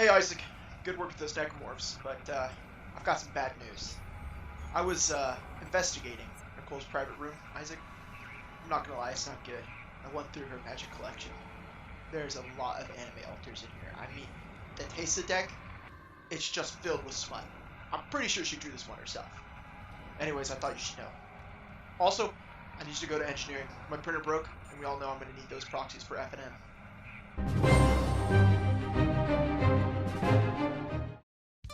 Hey Isaac, good work with those necromorphs, but I've got some bad news. I was investigating Nicole's private room, Isaac. I'm not gonna lie, it's not good. I went through her magic collection. There's a lot of anime altars in here. I mean, the Tesa deck, it's just filled with smut. I'm pretty sure she drew this one herself. Anyways, I thought you should know. Also, I need you to go to engineering. My printer broke, and we all know I'm gonna need those proxies for F&M.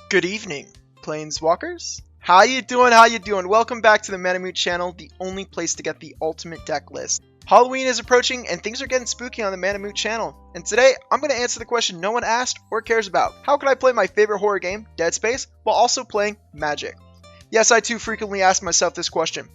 Good evening, Planeswalkers. How you doing? How you doing? Welcome back to the Mana Moot channel, the only place to get the ultimate deck list. Halloween is approaching and things are getting spooky on the Mana Moot channel. And today, I'm going to answer the question no one asked or cares about. How can I play my favorite horror game, Dead Space, while also playing Magic? Yes, I too frequently ask myself this question.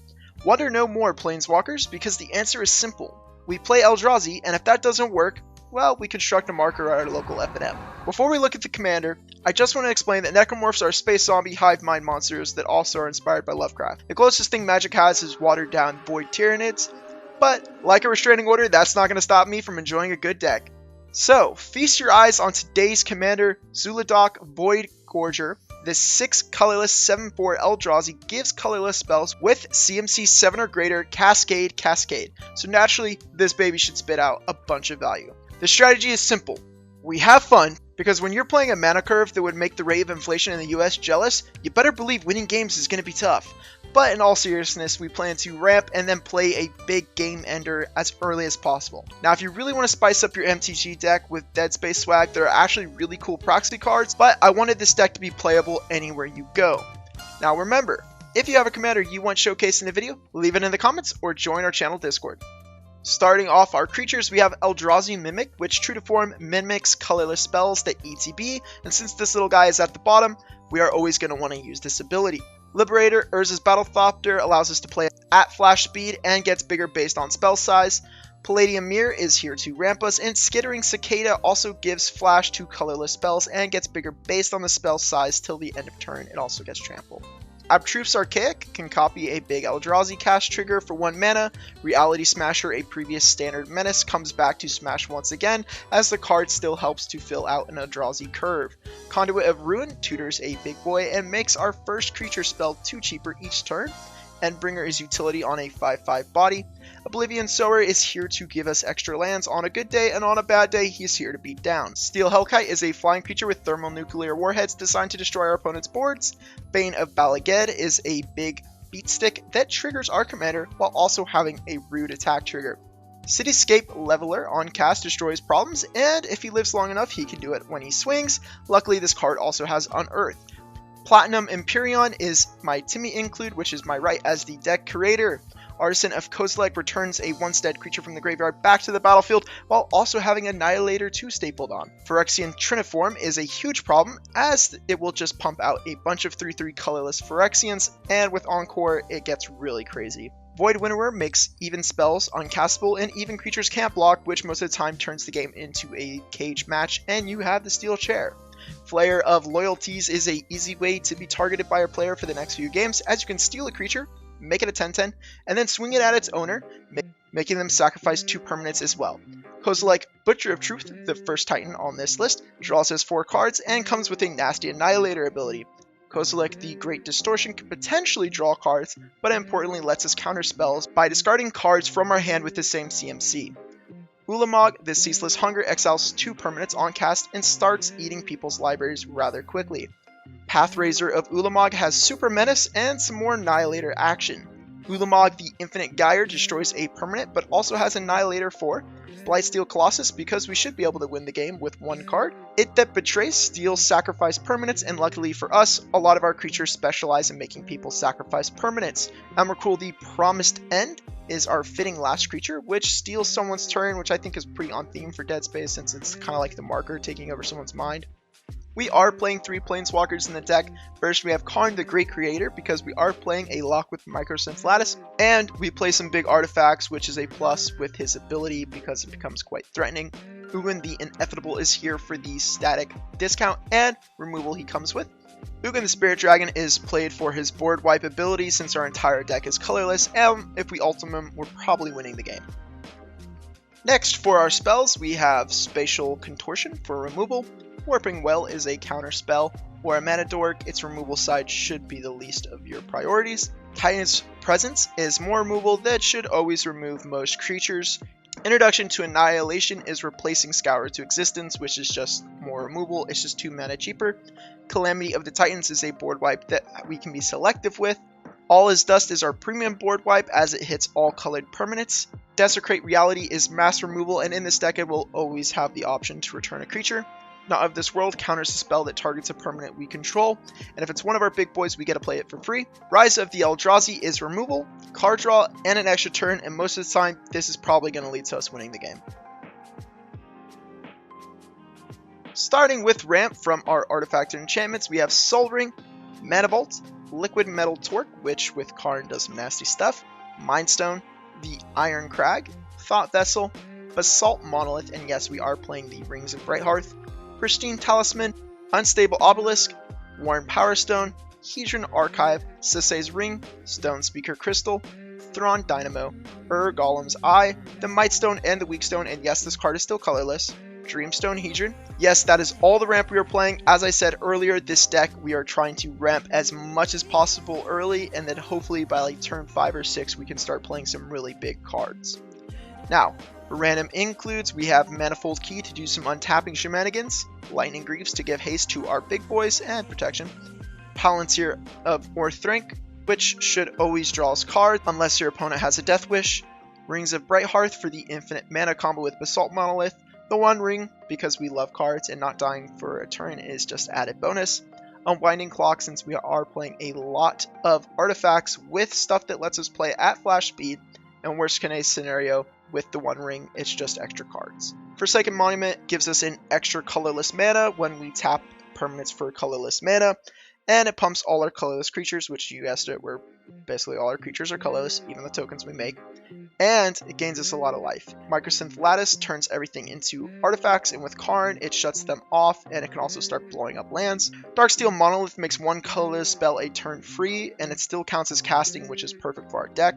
Wonder no more, Planeswalkers, because the answer is simple. We play Eldrazi, and if that doesn't work, well, we construct a marker at our local F&M. Before we look at the commander, I just want to explain that necromorphs are space zombie hive mind monsters that also are inspired by Lovecraft. The closest thing Magic has is watered down void tyranids, but like a restraining order, that's not going to stop me from enjoying a good deck. So, feast your eyes on today's commander, Zhulodok Void Gorger. This 6 colorless 7/4 Eldrazi gives colorless spells with CMC 7 or greater Cascade. So naturally, this baby should spit out a bunch of value. The strategy is simple. We have fun, because when you're playing a mana curve that would make the rate of inflation in the US jealous, you better believe winning games is going to be tough. But in all seriousness, we plan to ramp and then play a big game ender as early as possible. Now, if you really want to spice up your MTG deck with Dead Space swag, there are actually really cool proxy cards, but I wanted this deck to be playable anywhere you go. Now remember, if you have a commander you want showcased in the video, leave it in the comments or join our channel Discord. Starting off our creatures, we have Eldrazi Mimic, which true to form mimics colorless spells that ETB, and since this little guy is at the bottom, we are always going to want to use this ability. Liberator, Urza's Battlethopter, allows us to play at flash speed and gets bigger based on spell size. Palladium Mirror is here to ramp us, and Skittering Cicada also gives flash to colorless spells and gets bigger based on the spell size till the end of turn. It also gets trampled. Abtruph's Archaic can copy a big Eldrazi cast trigger for 1 mana. Reality Smasher, a previous standard menace, comes back to smash once again, as the card still helps to fill out an Eldrazi curve. Conduit of Ruin tutors a big boy and makes our first creature spell 2 cheaper each turn. Endbringer is utility on a 5/5 body. Oblivion Sower is here to give us extra lands on a good day, and on a bad day, he's here to beat down. Steel Hellkite is a flying creature with thermonuclear warheads designed to destroy our opponent's boards. Bane of Balaged is a big beatstick that triggers our commander while also having a rude attack trigger. Cityscape Leveler on cast destroys problems, and if he lives long enough, he can do it when he swings. Luckily, this card also has Unearth. Platinum Empyrean is my Timmy include, which is my right as the deck creator. Artisan of Kozilek returns a once-dead creature from the graveyard back to the battlefield, while also having Annihilator 2 stapled on. Phyrexian Triniform is a huge problem, as it will just pump out a bunch of 3/3 colorless Phyrexians, and with Encore, it gets really crazy. Void Winnower makes even spells uncastable, and even creatures can't block, which most of the time turns the game into a cage match, and you have the steel chair. Flayer of Loyalties is a easy way to be targeted by a player for the next few games, as you can steal a creature, make it a 10/10, and then swing it at its owner, making them sacrifice 2 permanents as well. Kozilek Butcher of Truth, the first Titan on this list, draws us 4 cards and comes with a nasty Annihilator ability. Kozilek the Great Distortion can potentially draw cards, but importantly lets us counter spells by discarding cards from our hand with the same CMC. Ulamog, the Ceaseless Hunger, exiles 2 permanents on cast and starts eating people's libraries rather quickly. Pathraiser of Ulamog has Super Menace and some more Annihilator action. Ulamog, the Infinite Gyre, destroys a permanent, but also has Annihilator 4. Blightsteel Colossus, because we should be able to win the game with 1 card. It that Betrays steals sacrifice permanents, and luckily for us, a lot of our creatures specialize in making people sacrifice permanents. Emrakul, the Promised End, is our fitting last creature, which steals someone's turn, which I think is pretty on theme for Dead Space, since it's kind of like the marker taking over someone's mind. We are playing 3 Planeswalkers in the deck. First, we have Karn the Great Creator, because we are playing a lock with Microsynth Lattice, and we play some big artifacts, which is a plus with his ability because it becomes quite threatening. Ugin the Inevitable is here for the static discount and removal he comes with. Ugin the Spirit Dragon is played for his board wipe ability, since our entire deck is colorless, and if we ultimate him, we're probably winning the game. Next, for our spells, we have Spatial Contortion for removal, Warping Well is a counter spell, or a Mana Dork, its removal side should be the least of your priorities. Titan's Presence is more removal that should always remove most creatures. Introduction to Annihilation is replacing Scour to Existence, which is just more removal, it's just 2 mana cheaper. Calamity of the Titans is a board wipe that we can be selective with. All is Dust is our premium board wipe as it hits all colored permanents. Desecrate Reality is mass removal, and in this deck it will always have the option to return a creature. Not of This World counters a spell that targets a permanent we control, and if it's one of our big boys we get to play it for free. Rise of the Eldrazi is removal, card draw, and an extra turn, and most of the time this is probably going to lead to us winning the game. Starting with ramp from our artifact and enchantments, we have Soul Ring, Mana Vault, Liquid Metal Torque, which with Karn does nasty stuff, Mind Stone, the Iron Crag, Thought Vessel, Basalt Monolith, and yes, we are playing the Rings of Brighthearth, Pristine Talisman, Unstable Obelisk, Worn Power Stone, Hedron Archive, Sisay's Ring, Stone Speaker Crystal, Thrawn Dynamo, Golem's Eye, the Might Stone, and the Weak Stone, and yes, this card is still colorless. Dreamstone Hedron. Yes, that is all the ramp we are playing. As I said earlier, this deck we are trying to ramp as much as possible early, and then hopefully by like turn 5 or 6 we can start playing some really big cards. Now, for random includes, we have Manifold Key to do some untapping shenanigans, Lightning Greaves to give haste to our big boys and protection, Palantir of Orthrink, which should always draw us cards unless your opponent has a Death Wish, Rings of Brighthearth for the infinite mana combo with Basalt Monolith, the One Ring because we love cards and not dying for a turn is just added bonus, Unwinding Clock since we are playing a lot of artifacts with stuff that lets us play at flash speed, and worst case scenario, with the One Ring, it's just extra cards. Forsaken Monument gives us an extra colorless mana when we tap permanents for colorless mana, and it pumps all our colorless creatures, which you guessed it, where basically all our creatures are colorless, even the tokens we make, and it gains us a lot of life. Microsynth Lattice turns everything into artifacts, and with Karn, it shuts them off, and it can also start blowing up lands. Darksteel Monolith makes one colorless spell a turn free, and it still counts as casting, which is perfect for our deck.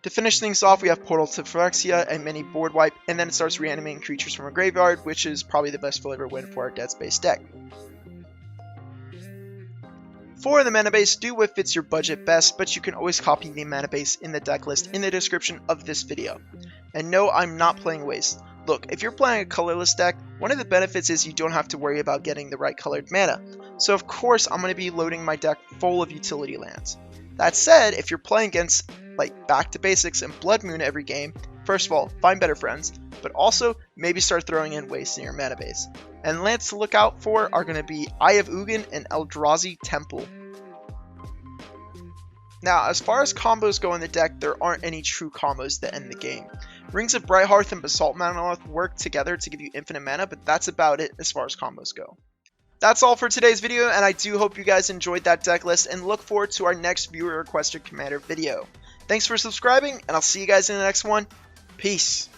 To finish things off, we have Portal to Phyrexia and Mini Board Wipe, and then it starts reanimating creatures from a graveyard, which is probably the best flavor win for our Dead Space deck. For the mana base, do what fits your budget best, but you can always copy the mana base in the deck list in the description of this video. And no, I'm not playing waste. Look, if you're playing a colorless deck, one of the benefits is you don't have to worry about getting the right colored mana. So of course, I'm going to be loading my deck full of utility lands. That said, if you're playing against like Back to Basics and Blood Moon every game, first of all, find better friends, but also maybe start throwing in waste in your mana base. And lands to look out for are going to be Eye of Ugin and Eldrazi Temple. Now, as far as combos go in the deck, there aren't any true combos that end the game. Rings of Brighthearth and Basalt Monolith work together to give you infinite mana, but that's about it as far as combos go. That's all for today's video, and I do hope you guys enjoyed that deck list, and look forward to our next viewer requested commander video. Thanks for subscribing, and I'll see you guys in the next one. Peace.